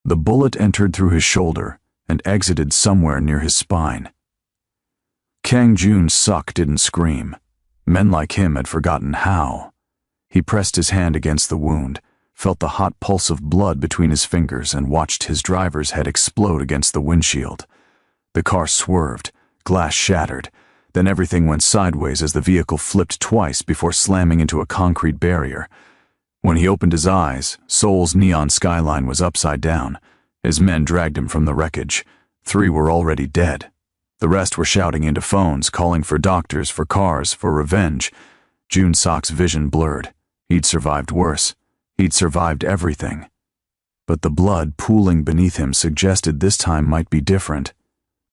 The bullet entered through his shoulder and exited somewhere near his spine. Kang Jun-suk didn't scream. Men like him had forgotten how. He pressed his hand against the wound, felt the hot pulse of blood between his fingers, and watched his driver's head explode against the windshield. The car swerved, glass shattered, then everything went sideways as the vehicle flipped twice before slamming into a concrete barrier. When he opened his eyes, Seoul's neon skyline was upside down. His men dragged him from the wreckage. 3 were already dead. The rest were shouting into phones, calling for doctors, for cars, for revenge. Jun-suk's vision blurred. He'd survived worse. He'd survived everything. But the blood pooling beneath him suggested this time might be different.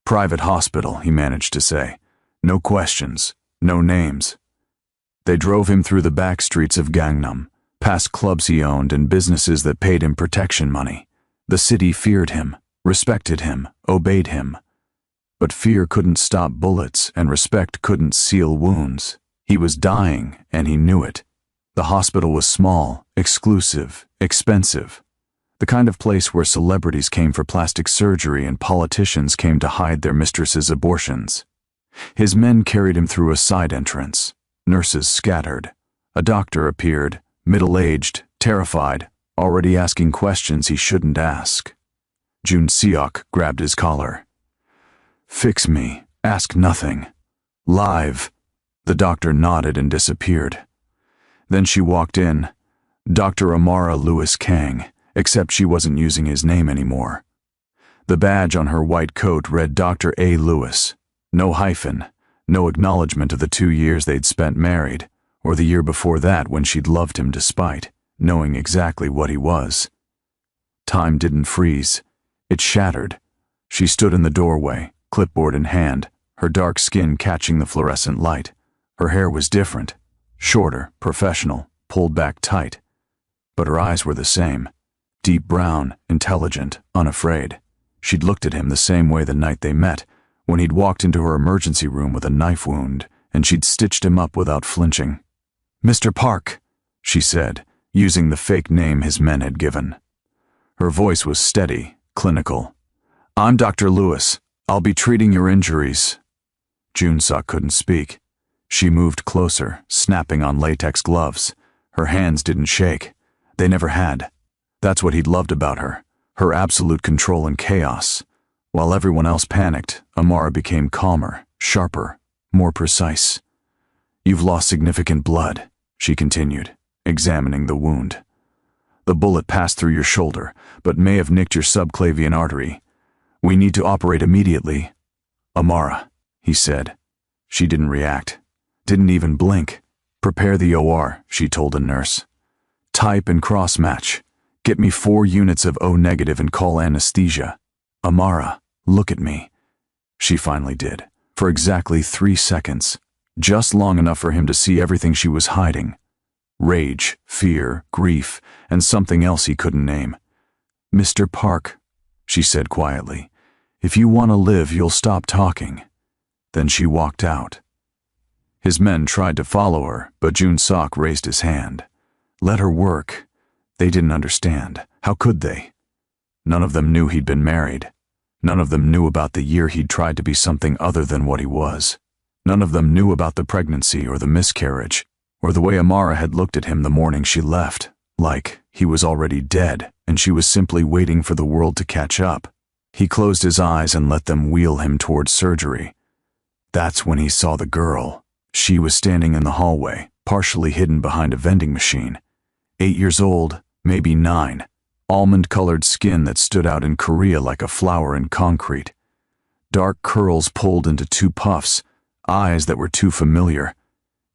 "Private hospital," he managed to say. No questions, no names. They drove him through the back streets of Gangnam, past clubs he owned and businesses that paid him protection money. The city feared him, respected him, obeyed him. But fear couldn't stop bullets, and respect couldn't seal wounds. He was dying, and he knew it. The hospital was small, exclusive, expensive. The kind of place where celebrities came for plastic surgery and politicians came to hide their mistresses' abortions. His men carried him through a side entrance. Nurses scattered. A doctor appeared, middle-aged, terrified, already asking questions he shouldn't ask. Jun-seok grabbed his collar. "Fix me. Ask nothing. Live." The doctor nodded and disappeared. Then she walked in. Dr. Amara Lewis Kang, except she wasn't using his name anymore. The badge on her white coat read Dr. A. Lewis. No hyphen, no acknowledgement of the 2 years they'd spent married, or the year before that when she'd loved him despite knowing exactly what he was. Time didn't freeze. It shattered. She stood in the doorway, clipboard in hand, her dark skin catching the fluorescent light. Her hair was different, shorter, professional, pulled back tight. But her eyes were the same, deep brown, intelligent, unafraid. She'd looked at him the same way the night they met, when he'd walked into her emergency room with a knife wound, and she'd stitched him up without flinching. "Mr. Park," she said, using the fake name his men had given. Her voice was steady, clinical. "I'm Dr. Lewis. I'll be treating your injuries." Jun-suk couldn't speak. She moved closer, snapping on latex gloves. Her hands didn't shake. They never had. That's what he'd loved about her, her absolute control in chaos. While everyone else panicked, Amara became calmer, sharper, more precise. "You've lost significant blood," she continued, examining the wound. "The bullet passed through your shoulder, but may have nicked your subclavian artery. We need to operate immediately." "Amara," he said. She didn't react, didn't even blink. "Prepare the OR," she told a nurse. "Type and cross-match. Get me 4 units of O negative and call anesthesia. Amara, look at me." She finally did, for exactly 3 seconds, just long enough for him to see everything she was hiding. Rage, fear, grief, and something else he couldn't name. "Mr. Park," she said quietly, "if you want to live, you'll stop talking." Then she walked out. His men tried to follow her, but Jun-suk raised his hand. Let her work. They didn't understand. How could they? None of them knew he'd been married. None of them knew about the year he'd tried to be something other than what he was. None of them knew about the pregnancy or the miscarriage, or the way Amara had looked at him the morning she left, like he was already dead and she was simply waiting for the world to catch up. He closed his eyes and let them wheel him towards surgery. That's when he saw the girl. She was standing in the hallway, partially hidden behind a vending machine. 8 years old, maybe 9. Almond-colored skin that stood out in Korea like a flower in concrete. Dark curls pulled into 2 puffs, eyes that were too familiar.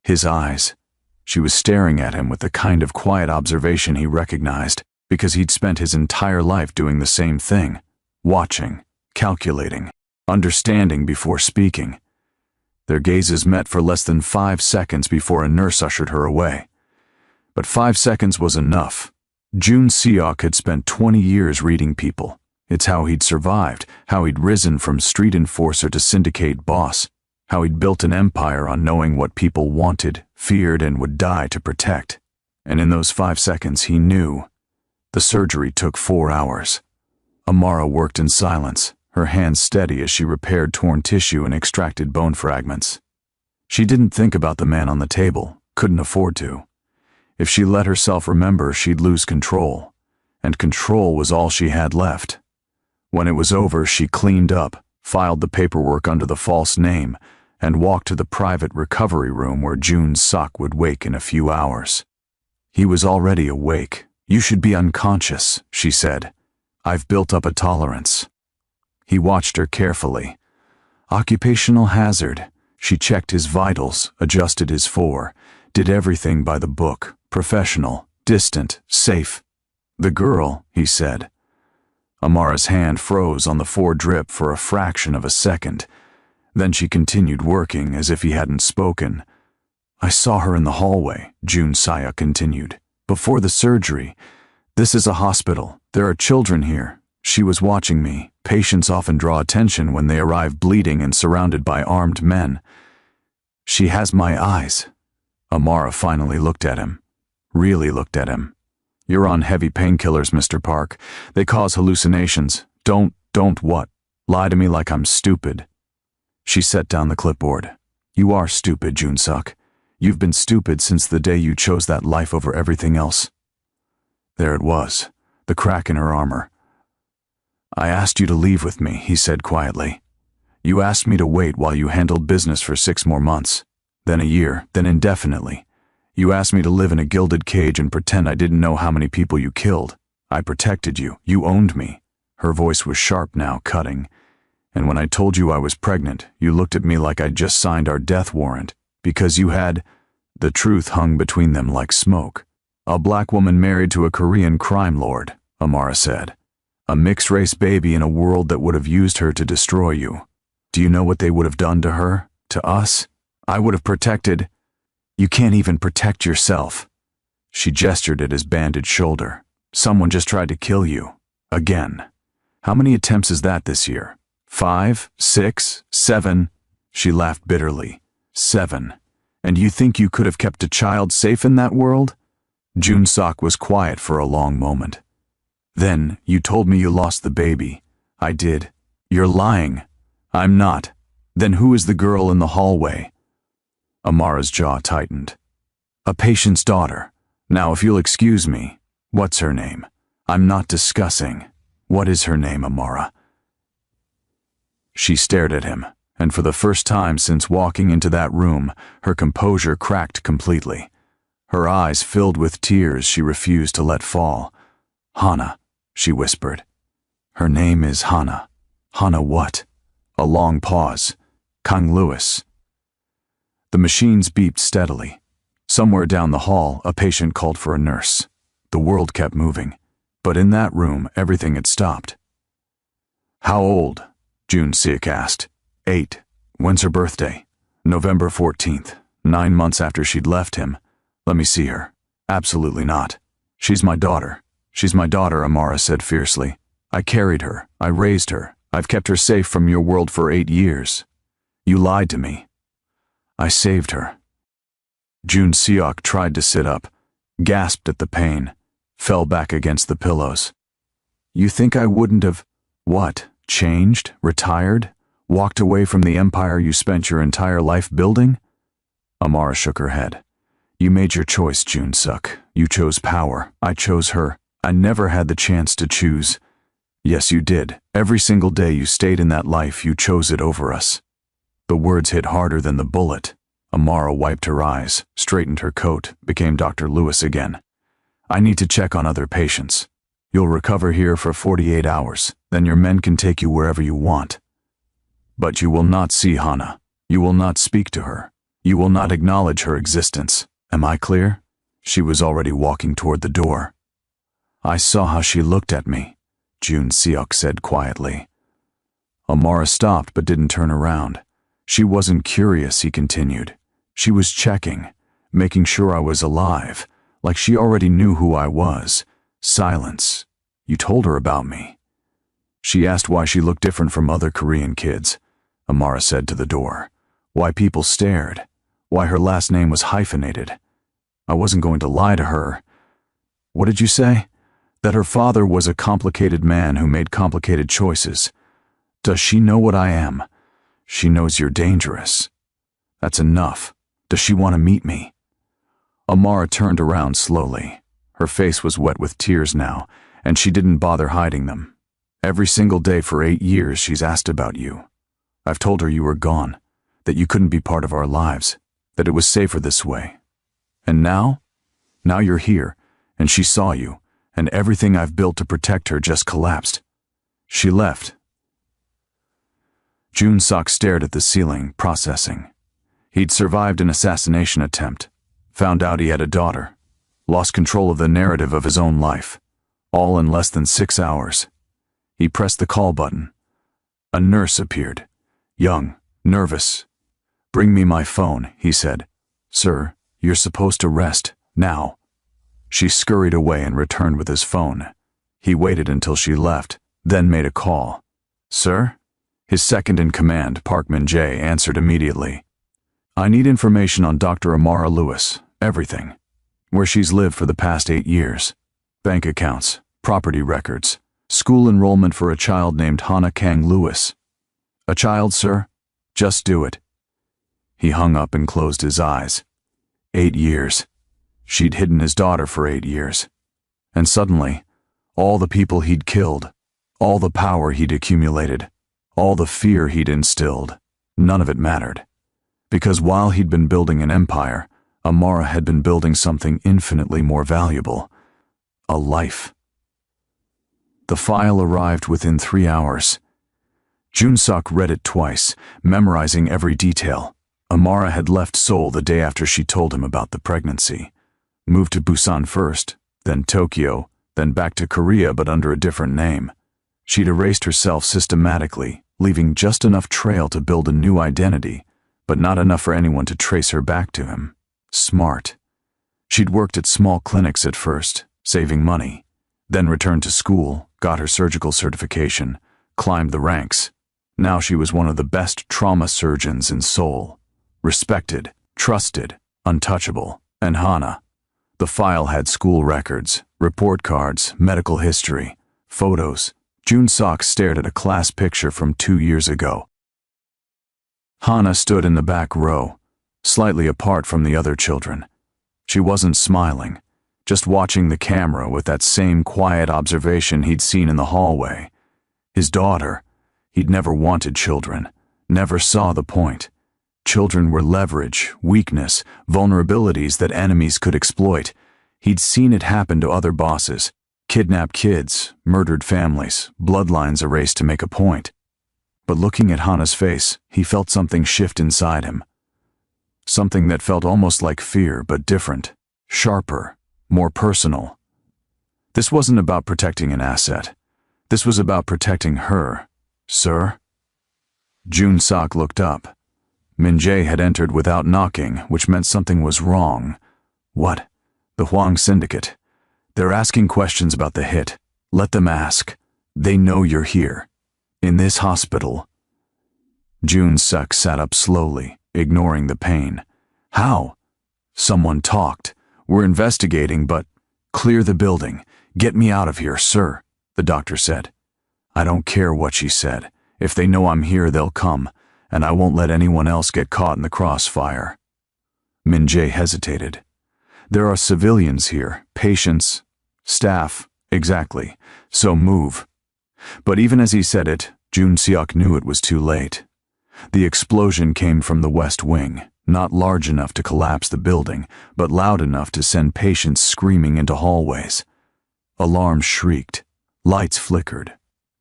His eyes. She was staring at him with the kind of quiet observation he recognized, because he'd spent his entire life doing the same thing. Watching, calculating, understanding before speaking. Their gazes met for less than 5 seconds before a nurse ushered her away. But 5 seconds was enough. Jun-seok had spent 20 years reading people. It's how he'd survived, how he'd risen from street enforcer to syndicate boss, how he'd built an empire on knowing what people wanted, feared, and would die to protect. And in those 5 seconds he knew. The surgery took 4 hours. Amara worked in silence, her hands steady as she repaired torn tissue and extracted bone fragments. She didn't think about the man on the table, couldn't afford to. If she let herself remember, she'd lose control, and control was all she had left. When it was over, she cleaned up, filed the paperwork under the false name, and walked to the private recovery room where June's Suck would wake in a few hours. He was already awake. "You should be unconscious," she said. "I've built up a tolerance." He watched her carefully. Occupational hazard. She checked his vitals, adjusted his did everything by the book, professional, distant, safe. "The girl," he said. Amara's hand froze on the drip for a fraction of a second. Then she continued working as if he hadn't spoken. "I saw her in the hallway," June Saya continued. "Before the surgery. This is a hospital. There are children here. She was watching me. Patients often draw attention when they arrive bleeding and surrounded by armed men. She has my eyes." Amara finally looked at him. Really looked at him. "You're on heavy painkillers, Mr. Park. They cause hallucinations. Don't what? Lie to me like I'm stupid." She set down the clipboard. "You are stupid, June Suck. You've been stupid since the day you chose that life over everything else." There it was, the crack in her armor. "I asked you to leave with me," he said quietly. "You asked me to wait while you handled business for 6 more months, then a year, then indefinitely. You asked me to live in a gilded cage and pretend I didn't know how many people you killed. I protected you. You owned me." Her voice was sharp now, cutting. "And when I told you I was pregnant, you looked at me like I'd just signed our death warrant, because you had—" The truth hung between them like smoke. "A black woman married to a Korean crime lord," Amara said. "A mixed-race baby in a world that would have used her to destroy you. Do you know what they would have done to her? To us? I would have protected—" "You can't even protect yourself." She gestured at his bandaged shoulder. "Someone just tried to kill you. Again. How many attempts is that this year? 5, 6, 7? She laughed bitterly. 7. And you think you could have kept a child safe in that world? June Sok was quiet for a long moment. Then you told me you lost the baby. I did. You're lying. I'm not. Then who is the girl in the hallway? Amara's jaw tightened. A patient's daughter. Now if you'll excuse me, what's her name? I'm not discussing. What is her name, Amara? She stared at him, and for the first time since walking into that room, her composure cracked completely. Her eyes filled with tears she refused to let fall. Hana, she whispered. Her name is Hana. Hana what? A long pause. Kang Lewis. The machines beeped steadily. Somewhere down the hall, a patient called for a nurse. The world kept moving, but in that room, everything had stopped. How old? June Siak asked. 8. When's her birthday? November 14th, 9 months after she'd left him. Let me see her. Absolutely not. She's my daughter. She's my daughter, Amara said fiercely. I carried her. I raised her. I've kept her safe from your world for 8 years. You lied to me. I saved her. June Siak tried to sit up, gasped at the pain, fell back against the pillows. You think I wouldn't have, what, changed, retired, walked away from the empire you spent your entire life building? Amara shook her head. You made your choice, June Suk. You chose power. I chose her. I never had the chance to choose. Yes, you did. Every single day you stayed in that life, you chose it over us. The words hit harder than the bullet. Amara wiped her eyes, straightened her coat, became Dr. Lewis again. I need to check on other patients. You'll recover here for 48 hours. Then your men can take you wherever you want. But you will not see Hana. You will not speak to her. You will not acknowledge her existence. Am I clear? She was already walking toward the door. I saw how she looked at me, June Siok said quietly. Amara stopped but didn't turn around. She wasn't curious, he continued. She was checking, making sure I was alive, like she already knew who I was. Silence. You told her about me. She asked why she looked different from other Korean kids, Amara said to the door. Why people stared. Why her last name was hyphenated. I wasn't going to lie to her. What did you say? That her father was a complicated man who made complicated choices. Does she know what I am? She knows you're dangerous. That's enough. Does she want to meet me? Amara turned around slowly. Her face was wet with tears now, and she didn't bother hiding them. Every single day for 8 years she's asked about you. I've told her you were gone, that you couldn't be part of our lives, that it was safer this way. And now? Now you're here, and she saw you, and everything I've built to protect her just collapsed. She left. June-Sok stared at the ceiling, processing. He'd survived an assassination attempt, found out he had a daughter, lost control of the narrative of his own life, all in less than 6 hours. He pressed the call button. A nurse appeared, young, nervous. "Bring me my phone," he said. "Sir, you're supposed to rest, now." She scurried away and returned with his phone. He waited until she left, then made a call. "Sir?" His second-in-command, Park Min-jae, answered immediately. "I need information on Dr. Amara Lewis, everything. Where she's lived for the past 8 years. Bank accounts, property records, school enrollment for a child named Hana Kang Lewis." "A child, sir? Just do it." He hung up and closed his eyes. 8 years. She'd hidden his daughter for 8 years. And suddenly, all the people he'd killed, all the power he'd accumulated, all the fear he'd instilled, none of it mattered. Because while he'd been building an empire, Amara had been building something infinitely more valuable. A life. The file arrived within 3 hours. June-Sok read it twice, memorizing every detail. Amara had left Seoul the day after she told him about the pregnancy. Moved to Busan first, then Tokyo, then back to Korea but under a different name. She'd erased herself systematically, leaving just enough trail to build a new identity, but not enough for anyone to trace her back to him. Smart. She'd worked at small clinics at first, saving money, then returned to school, got her surgical certification, climbed the ranks. Now she was one of the best trauma surgeons in Seoul. Respected, trusted, untouchable. And Hana. The file had school records, report cards, medical history, photos. June-Sok stared at a class picture from 2 years ago. Hana stood in the back row, slightly apart from the other children. She wasn't smiling, just watching the camera with that same quiet observation he'd seen in the hallway. His daughter. He'd never wanted children, never saw the point. Children were leverage, weakness, vulnerabilities that enemies could exploit. He'd seen it happen to other bosses. Kidnapped kids, murdered families, bloodlines erased to make a point. But looking at Hana's face, he felt something shift inside him. Something that felt almost like fear, but different, sharper, more personal. This wasn't about protecting an asset. This was about protecting her. "Sir?" June-Sok looked up. Min-jae had entered without knocking, which meant something was wrong. What? The Hwang Syndicate. They're asking questions about the hit. Let them ask. They know you're here. In this hospital. June-Sok sat up slowly, ignoring the pain. How? Someone talked. We're investigating, but... Clear the building. Get me out of here, sir, the doctor said. I don't care what she said. If they know I'm here, they'll come, and I won't let anyone else get caught in the crossfire. Min-jae hesitated. There are civilians here, patients, staff, exactly, so move. But even as he said it, June-Seok knew it was too late. The explosion came from the west wing, not large enough to collapse the building, but loud enough to send patients screaming into hallways. Alarms shrieked, lights flickered.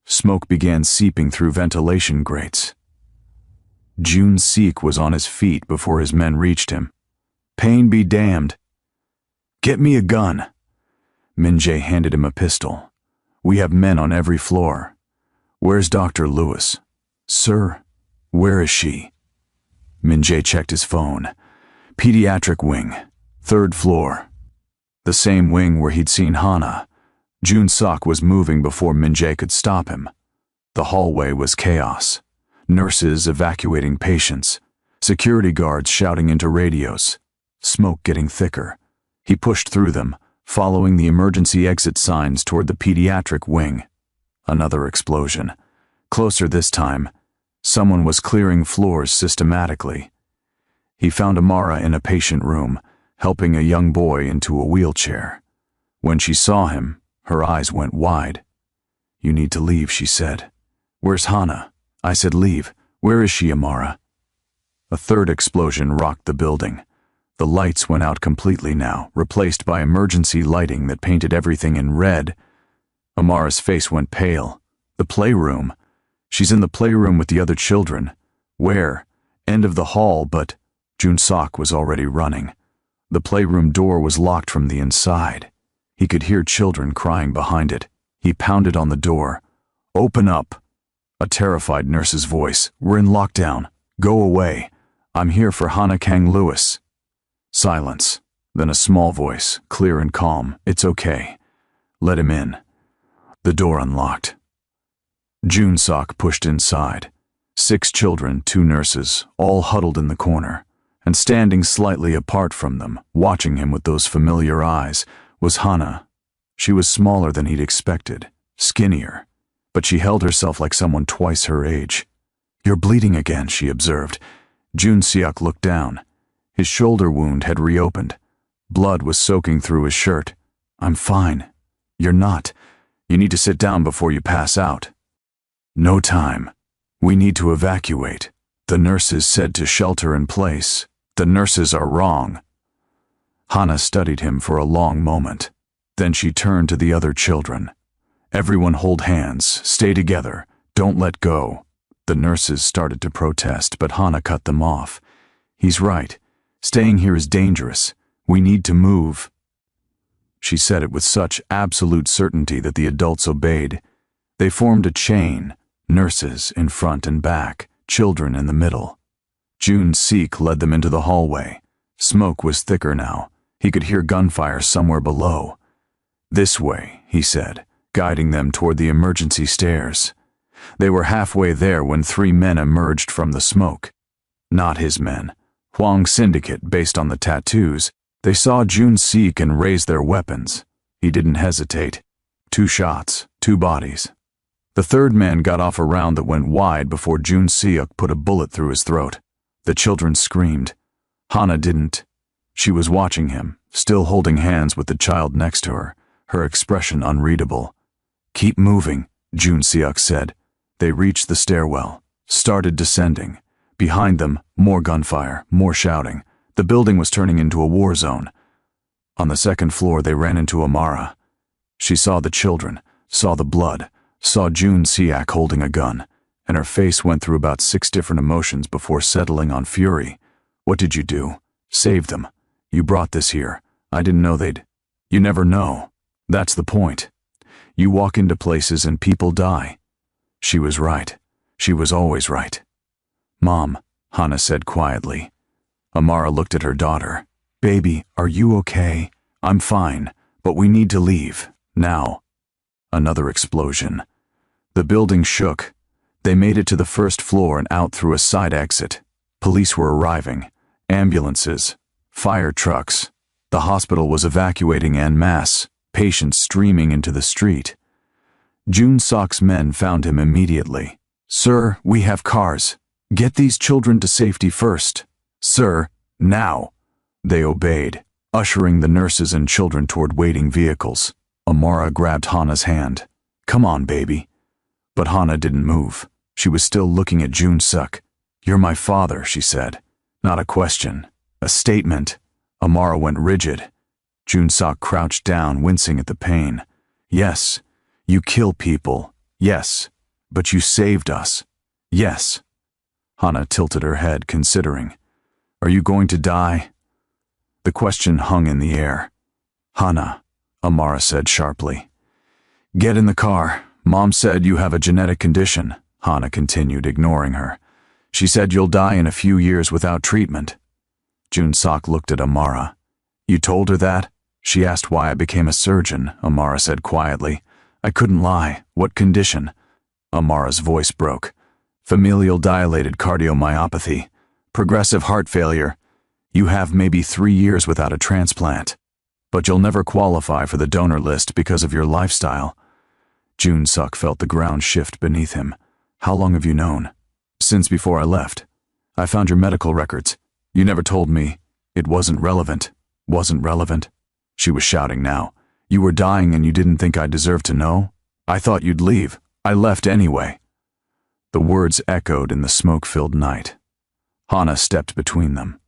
Smoke began seeping through ventilation grates. June-Seok was on his feet before his men reached him. Pain be damned. Get me a gun. Min-jae handed him a pistol. We have men on every floor. Where's Dr. Lewis? Sir, where is she? Min-jae checked his phone. Pediatric wing, 3rd floor. The same wing where he'd seen Hana. June-Seok was moving before Min-jae could stop him. The hallway was chaos. Nurses evacuating patients. Security guards shouting into radios. Smoke getting thicker. He pushed through them, following the emergency exit signs toward the pediatric wing. Another explosion. Closer this time. Someone was clearing floors systematically. He found Amara in a patient room, helping a young boy into a wheelchair. When she saw him, her eyes went wide. "You need to leave," she said. "Where's Hannah?" I said, "Leave. Where is she, Amara?" A third explosion rocked the building. The lights went out completely now, replaced by emergency lighting that painted everything in red. Amara's face went pale. The playroom. She's in the playroom with the other children. Where? End of the hall, but Jun-seok was already running. The playroom door was locked from the inside. He could hear children crying behind it. He pounded on the door. "Open up." A terrified nurse's voice. "We're in lockdown. Go away. I'm here for Hannah Kang-Lewis." Silence. Then a small voice, clear and calm. "It's okay. Let him in." The door unlocked. Jun-seok pushed inside. 6 children, 2 nurses, all huddled in the corner. And standing slightly apart from them, watching him with those familiar eyes, was Hannah. She was smaller than he'd expected, skinnier, but she held herself like someone twice her age. "You're bleeding again," she observed. Jun-seok looked down. His shoulder wound had reopened. Blood was soaking through his shirt. "I'm fine." "You're not. You need to sit down before you pass out." "No time. We need to evacuate. The nurses said to shelter in place. The nurses are wrong." Hannah studied him for a long moment. Then she turned to the other children. "Everyone hold hands. Stay together. Don't let go." The nurses started to protest, but Hannah cut them off. "He's right. Staying here is dangerous. We need to move." She said it with such absolute certainty that the adults obeyed. They formed a chain, nurses in front and back, children in the middle. Jun-seok led them into the hallway. Smoke was thicker now. He could hear gunfire somewhere below. "This way," he said, guiding them toward the emergency stairs. They were halfway there when 3 men emerged from the smoke. Not his men. Hwang Syndicate, based on the tattoos. They saw Jun-seok and raised their weapons. He didn't hesitate. 2 shots, 2 bodies. The third man got off a round that went wide before Jun-seok put a bullet through his throat. The children screamed. Hannah didn't. She was watching him, still holding hands with the child next to her, her expression unreadable. "Keep moving," Jun-seok said. They reached the stairwell, started descending. Behind them, more gunfire, more shouting. The building was turning into a war zone. On the 2nd floor, they ran into Amara. She saw the children, saw the blood, saw Jun-seok holding a gun, and her face went through about 6 different emotions before settling on fury. "What did you do?" "Save them. You brought this here. I didn't know they'd—" "You never know. That's the point. You walk into places and people die." She was right. She was always right. "Mom," Hannah said quietly. Amara looked at her daughter. "Baby, are you okay?" "I'm fine, but we need to leave. Now." Another explosion. The building shook. They made it to the 1st floor and out through a side exit. Police were arriving. Ambulances. Fire trucks. The hospital was evacuating en masse, patients streaming into the street. Jun-seok's men found him immediately. "Sir, we have cars. Get these children to safety first." "Sir, now." They obeyed, ushering the nurses and children toward waiting vehicles. Amara grabbed Hannah's hand. "Come on, baby." But Hannah didn't move. She was still looking at Jun-seok. "You're my father," she said. Not a question. A statement. Amara went rigid. Jun-seok crouched down, wincing at the pain. "Yes, you kill people. Yes. But you saved us. Yes." Hannah tilted her head, considering. "Are you going to die?" The question hung in the air. "Hannah," Amara said sharply. "Get in the car. Mom said you have a genetic condition," Hannah continued, ignoring her. "She said you'll die in a few years without treatment." Jun-seok looked at Amara. "You told her that?" She asked why I became a surgeon, Amara said quietly. "I couldn't lie. What condition?" Amara's voice broke. "Familial dilated cardiomyopathy. Progressive heart failure. You have maybe 3 years without a transplant." But you'll never qualify for the donor list because of your lifestyle. Jun-suk felt the ground shift beneath him. How long have you known? Since before I left. I found your medical records. You never told me. It wasn't relevant. Wasn't relevant? She was shouting now. You were dying and you didn't think I deserved to know? I thought you'd leave. I left anyway. The words echoed in the smoke-filled night. Hana stepped between them.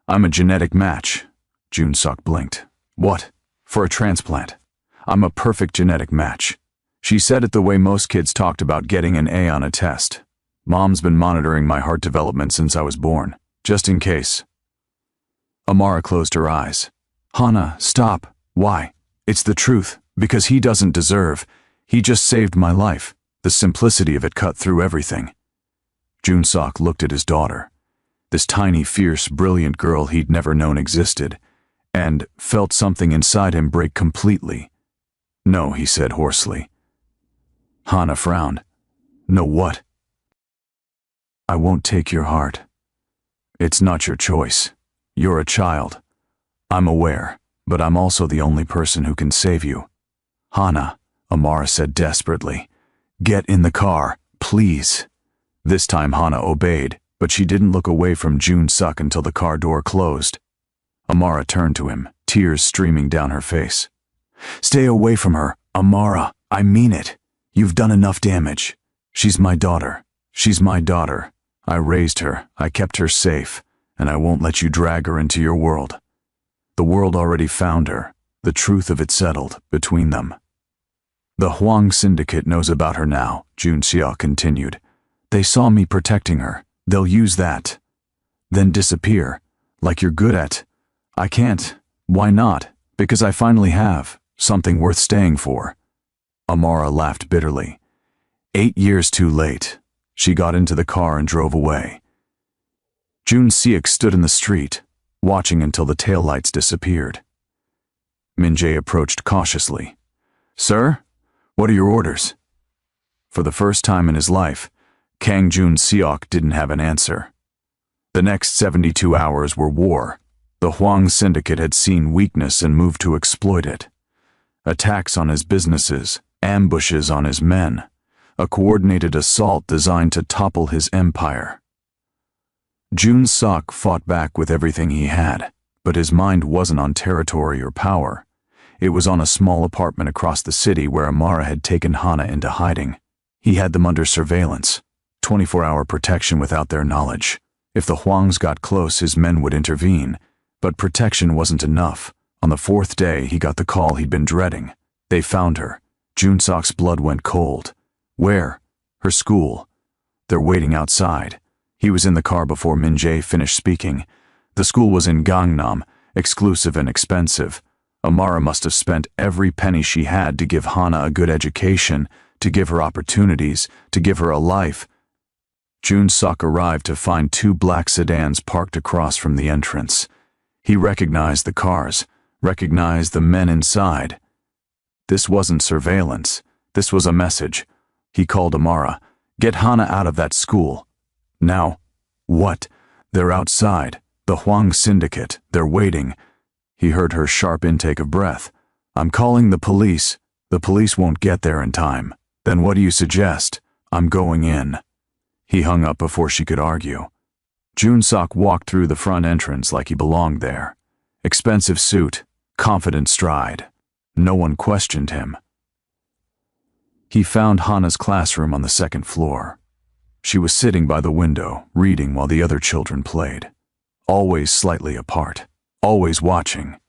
I'm a genetic match. Jun-suk blinked. What? For a transplant? I'm a perfect genetic match. She said it the way most kids talked about getting an A on a test. Mom's been monitoring my heart development since I was born, just in case. Amara closed her eyes. Hana, stop. Why? It's the truth, because he doesn't deserve. He just saved my life. The simplicity of it cut through everything. Jun-suk looked at his daughter, this tiny, fierce, brilliant girl he'd never known existed, and felt something inside him break completely. No, he said hoarsely. Hana frowned. No what? I won't take your heart. It's not your choice. You're a child. I'm aware, but I'm also the only person who can save you. Hana, Amara said desperately. Get in the car, please. This time Hana obeyed, but she didn't look away from Jun-suk until the car door closed. Amara turned to him, tears streaming down her face. Stay away from her, Amara. I mean it. You've done enough damage. She's my daughter. She's my daughter. I raised her, I kept her safe, and I won't let you drag her into your world. The world already found her, the truth of it settled between them. The Hwang Syndicate knows about her now, Jun-seok continued. They saw me protecting her. They'll use that. Then disappear, like you're good at. I can't. Why not? Because I finally have something worth staying for. Amara laughed bitterly. 8 years too late. She got into the car and drove away. Jun-seok stood in the street, watching until the taillights disappeared. Min-jae approached cautiously. Sir, what are your orders? For the first time in his life, Kang Jun-seok didn't have an answer. The next 72 hours were war. The Hwang Syndicate had seen weakness and moved to exploit it. Attacks on his businesses, ambushes on his men, a coordinated assault designed to topple his empire. Jun-seok fought back with everything he had, but his mind wasn't on territory or power. It was on a small apartment across the city where Amara had taken Hana into hiding. He had them under surveillance, 24-hour protection without their knowledge. If the Hwangs got close, his men would intervene, but protection wasn't enough. On the 4th day, he got the call he'd been dreading. They found her. Jun-seok's blood went cold. Where? Her school. They're waiting outside. He was in the car before Min-jae finished speaking. The school was in Gangnam, exclusive and expensive. Amara must have spent every penny she had to give Hana a good education, to give her opportunities, to give her a life. Jun-seok arrived to find 2 black sedans parked across from the entrance. He recognized the cars, recognized the men inside. This wasn't surveillance. This was a message. He called Amara. Get Hana out of that school. Now, what? They're outside. The Hwang Syndicate. They're waiting. He heard her sharp intake of breath. I'm calling the police. The police won't get there in time. Then what do you suggest? I'm going in. He hung up before she could argue. Jun-seok walked through the front entrance like he belonged there. Expensive suit, confident stride. No one questioned him. He found Hana's classroom on the 2nd floor. She was sitting by the window, reading while the other children played. Always slightly apart, always watching.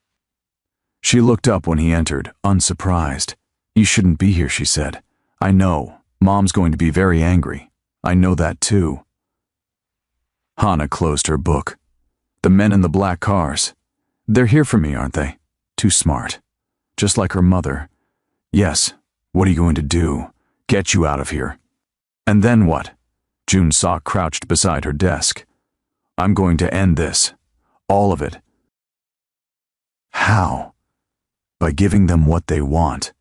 She looked up when he entered, unsurprised. You shouldn't be here, she said. I know. Mom's going to be very angry. I know that too. Hana closed her book. The men in the black cars. They're here for me, aren't they? Too smart. Just like her mother. Yes. What are you going to do? Get you out of here. And then what? Jun-seok crouched beside her desk. I'm going to end this. All of it. How? By giving them what they want.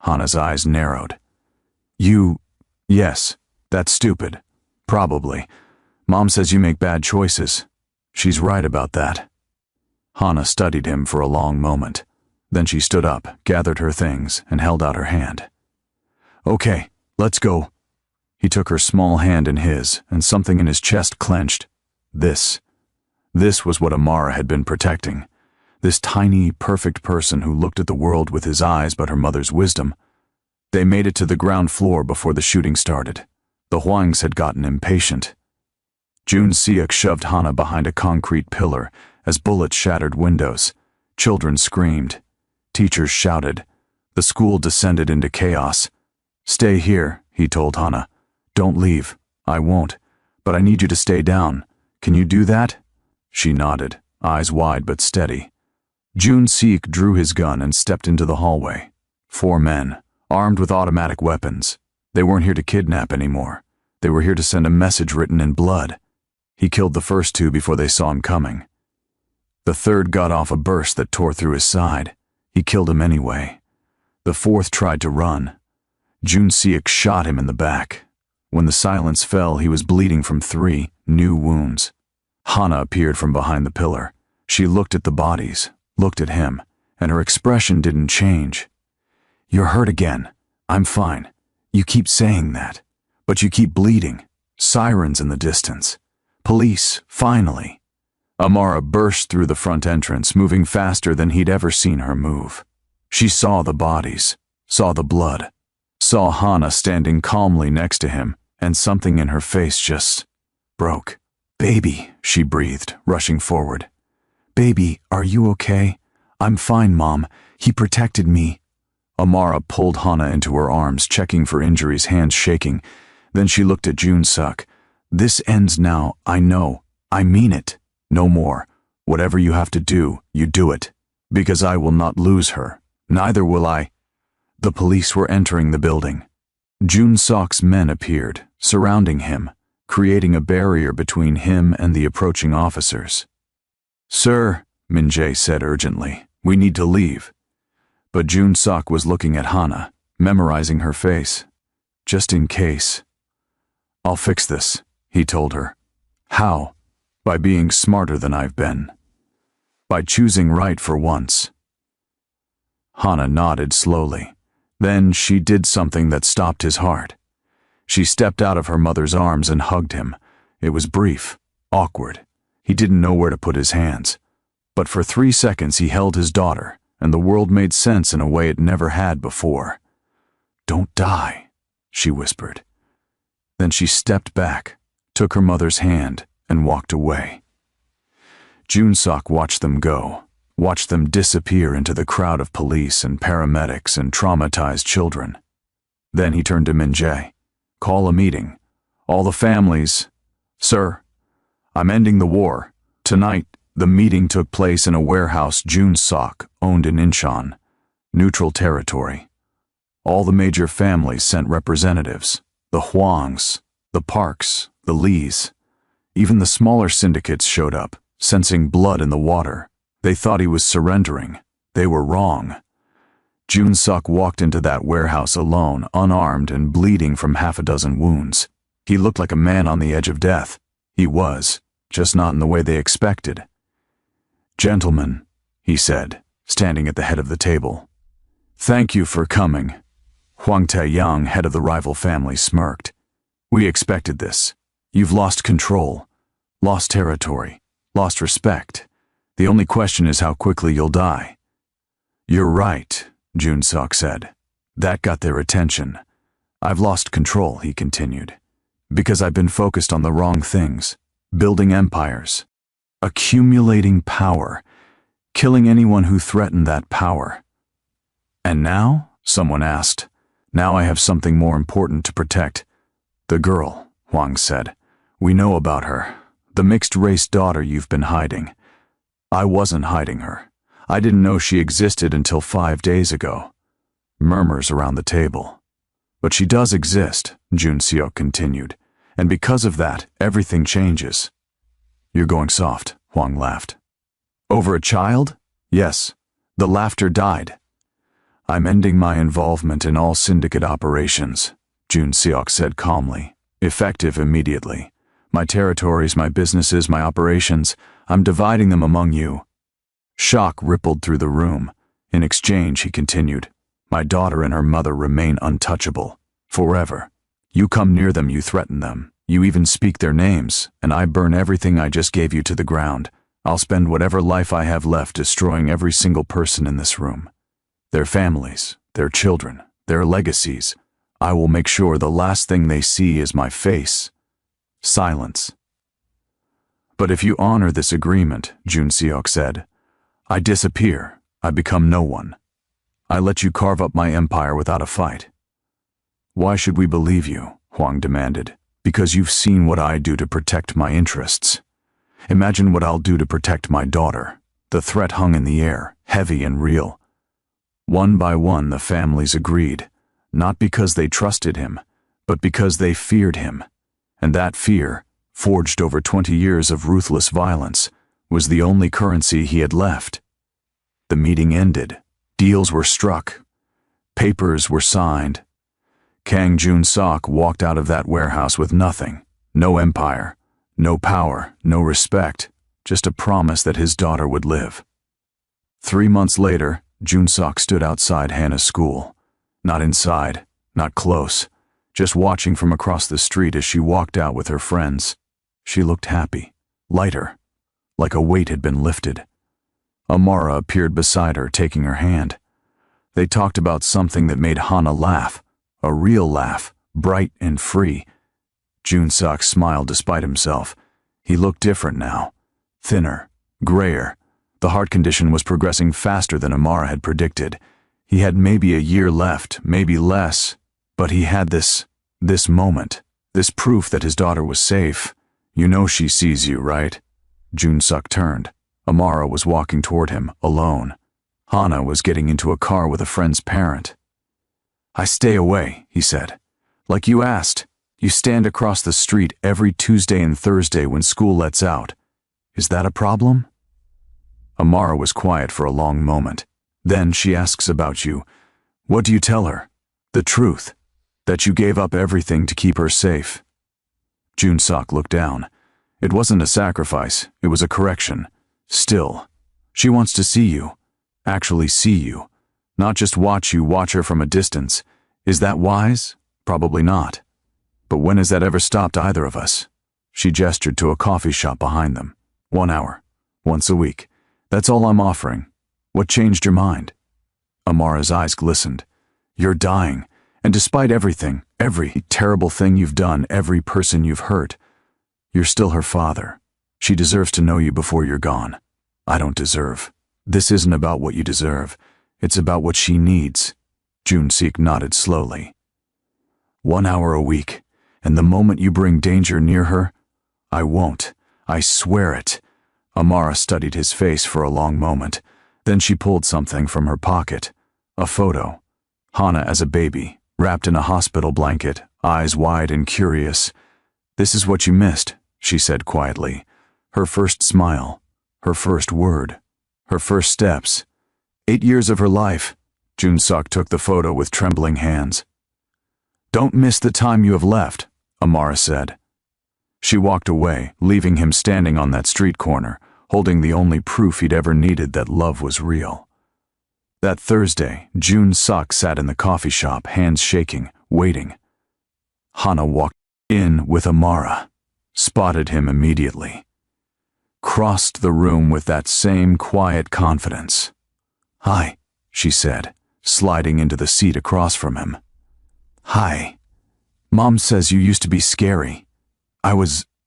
Hana's eyes narrowed. Yes, that's stupid. Probably. Mom says you make bad choices. She's right about that. Hana studied him for a long moment. Then she stood up, gathered her things, and held out her hand. "Okay, let's go." He took her small hand in his, and something in his chest clenched. This was what Amara had been protecting. This tiny, perfect person who looked at the world with his eyes but her mother's wisdom. They made it to the ground floor before the shooting started. The Huangs had gotten impatient. Jun Seok shoved Hana behind a concrete pillar as bullets shattered windows. Children screamed. Teachers shouted. The school descended into chaos. "Stay here," he told Hana. "Don't leave. I won't. But I need you to stay down. Can you do that?" She nodded, eyes wide but steady. Jun Seok drew his gun and stepped into the hallway. 4 men, armed with automatic weapons. They weren't here to kidnap anymore. They were here to send a message written in blood. He killed the first 2 before they saw him coming. The third got off a burst that tore through his side. He killed him anyway. The 4th tried to run. Jun Seok shot him in the back. When the silence fell, he was bleeding from 3 new wounds. Hana appeared from behind the pillar. She looked at the bodies, looked at him, and her expression didn't change. "You're hurt again. I'm fine. You keep saying that. But you keep bleeding. Sirens in the distance. Police, finally." Amara burst through the front entrance, moving faster than he'd ever seen her move. She saw the bodies, saw the blood, saw Hana standing calmly next to him, and something in her face just broke. "Baby," she breathed, rushing forward. "Baby, are you okay?" "I'm fine, Mom. He protected me." Amara pulled Hana into her arms, checking for injuries, hands shaking. Then she looked at Jun Seok. "This ends now, I know. I mean it. No more. Whatever you have to do, you do it. Because I will not lose her. Neither will I." The police were entering the building. Jun Seok's men appeared, surrounding him, creating a barrier between him and the approaching officers. "Sir," Min-jae said urgently, "we need to leave." But Jun Seok was looking at Hana, memorizing her face. "Just in case." "I'll fix this," he told her. "How?" "By being smarter than I've been. By choosing right for once." Hana nodded slowly. Then she did something that stopped his heart. She stepped out of her mother's arms and hugged him. It was brief, awkward. He didn't know where to put his hands. But for 3 seconds he held his daughter, and the world made sense in a way it never had before. "Don't die," she whispered. Then she stepped back, took her mother's hand, and walked away. Jun Seok watched them go, watched them disappear into the crowd of police and paramedics and traumatized children. Then he turned to Min-jae. "Call a meeting. All the families." "Sir, I'm ending the war. Tonight, the meeting took place in a warehouse Jun Seok owned in Incheon, neutral territory. All the major families sent representatives. The Hwangs, the Parks, the Lees. Even the smaller syndicates showed up, sensing blood in the water. They thought he was surrendering. They were wrong. Jun Seok walked into that warehouse alone, unarmed and bleeding from 6 wounds. He looked like a man on the edge of death. He was, just not in the way they expected. "Gentlemen," he said, standing at the head of the table. "Thank you for coming." Hwang Tae-young, head of the rival family, smirked. "We expected this. You've lost control, lost territory, lost respect. The only question is how quickly you'll die." "You're right," Jun Seok said. "That got their attention. I've lost control," he continued, "because I've been focused on the wrong things, building empires, accumulating power, killing anyone who threatened that power." "And now?" someone asked. "Now I have something more important to protect." "The girl," Hwang said. "We know about her. The mixed-race daughter you've been hiding." "I wasn't hiding her. I didn't know she existed until 5 days ago." Murmurs around the table. "But she does exist," Jun Seok continued. "And because of that, everything changes." "You're going soft," Hwang laughed. "Over a child?" "Yes." The laughter died. "I'm ending my involvement in all syndicate operations," Jun Seok said calmly, "effective immediately. My territories, my businesses, my operations, I'm dividing them among you." Shock rippled through the room. In exchange, he continued, my daughter and her mother remain untouchable. Forever. You come near them, you threaten them. You even speak their names, and I burn everything I just gave you to the ground. I'll spend whatever life I have left destroying every single person in this room. Their families, their children, their legacies. I will make sure the last thing they see is my face. Silence. But if you honor this agreement, Jun Seok said, I disappear. I become no one. I let you carve up my empire without a fight. Why should we believe you? Hwang demanded. Because you've seen what I do to protect my interests. Imagine what I'll do to protect my daughter. The threat hung in the air, heavy and real. One by one, the families agreed, not because they trusted him, but because they feared him. And that fear, forged over 20 years of ruthless violence, was the only currency he had left. The meeting ended. Deals were struck. Papers were signed. Kang Jun-sok walked out of that warehouse with nothing. No empire, no power, no respect, just a promise that his daughter would live. 3 months later, Jun-sok stood outside Hannah's school. Not inside, not close, just watching from across the street as she walked out with her friends. She looked happy, lighter, like a weight had been lifted. Amara appeared beside her, taking her hand. They talked about something that made Hana laugh, a real laugh, bright and free. Jun-sok smiled despite himself. He looked different now, thinner, grayer. The heart condition was progressing faster than Amara had predicted. He had maybe a year left, maybe less, but he had this moment, this proof that his daughter was safe. You know she sees you, right? Jun-sok turned. Amara was walking toward him, alone. Hana was getting into a car with a friend's parent. I stay away, he said. Like you asked, you stand across the street every Tuesday and Thursday when school lets out. Is that a problem? Amara was quiet for a long moment. Then she asks about you. What do you tell her? The truth. That you gave up everything to keep her safe. Jun-sok looked down. It wasn't a sacrifice, it was a correction. Still, she wants to see you. Actually see you. Not just watch you watch her from a distance. Is that wise? Probably not. But when has that ever stopped either of us? She gestured to a coffee shop behind them. 1 hour. Once a week. That's all I'm offering. What changed your mind? Amara's eyes glistened. You're dying. And despite everything, every terrible thing you've done, every person you've hurt, you're still her father. She deserves to know you before you're gone. I don't deserve. This isn't about what you deserve. It's about what she needs. Jun-seok nodded slowly. 1 hour a week, and the moment you bring danger near her, I won't. I swear it. Amara studied his face for a long moment. Then she pulled something from her pocket. A photo. Hana as a baby, wrapped in a hospital blanket, eyes wide and curious. This is what you missed, she said quietly. Her first smile, her first word, her first steps. 8 years of her life. Jun-sok took the photo with trembling hands. Don't miss the time you have left, Amara said. She walked away, leaving him standing on that street corner, holding the only proof he'd ever needed that love was real. That Thursday, Jun-sok sat in the coffee shop, hands shaking, waiting. Hana walked in with Amara, spotted him immediately. Crossed the room with that same quiet confidence. Hi, she said, sliding into the seat across from him. Hi. Mom says you used to be scary.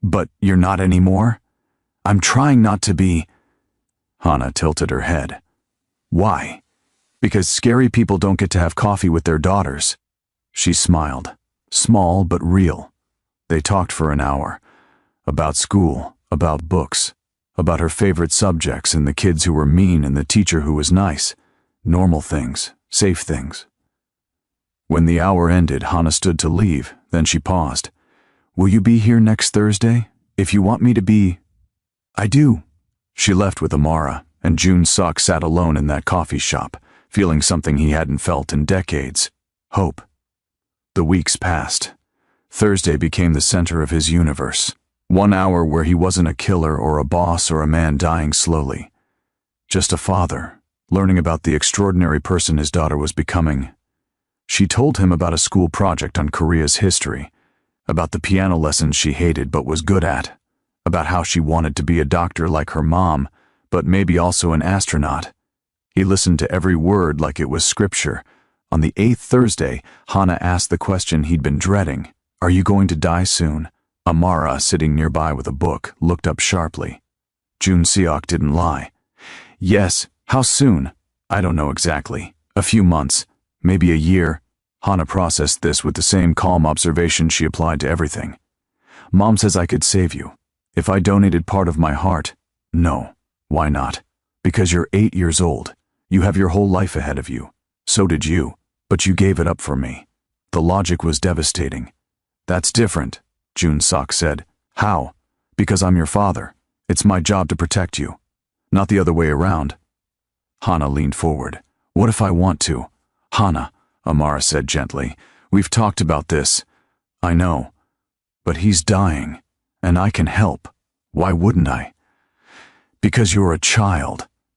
But you're not anymore? I'm trying not to be. Hana tilted her head. Why? Because scary people don't get to have coffee with their daughters. She smiled, small but real. They talked for an hour. About school, about books, about her favorite subjects and the kids who were mean and the teacher who was nice. Normal things, safe things. When the hour ended, Hana stood to leave, then she paused. Will you be here next Thursday? If you want me to be. I do. She left with Amara, and Jun-sok sat alone in that coffee shop, feeling something he hadn't felt in decades. Hope. The weeks passed. Thursday became the center of his universe. 1 hour where he wasn't a killer or a boss or a man dying slowly. Just a father, learning about the extraordinary person his daughter was becoming. She told him about a school project on Korea's history, about the piano lessons she hated but was good at, about how she wanted to be a doctor like her mom, but maybe also an astronaut. He listened to every word like it was scripture. On the 8th Thursday, Hana asked the question he'd been dreading. "Are you going to die soon?" Amara, sitting nearby with a book, looked up sharply. Jun Seok didn't lie. "Yes, how soon?" "I don't know exactly. A few months, maybe a year." Hana processed this with the same calm observation she applied to everything. "Mom says I could save you. If I donated part of my heart." "No. Why not?" "Because you're 8 years old. You have your whole life ahead of you. So did you. But you gave it up for me." The logic was devastating. "That's different," Jun Seok said. "How?" "Because I'm your father. It's my job to protect you. Not the other way around." Hana leaned forward. "What if I want to?" "Hana," Amara said gently, "we've talked about this." "I know. But he's dying, and I can help. Why wouldn't I?" "Because you're a child."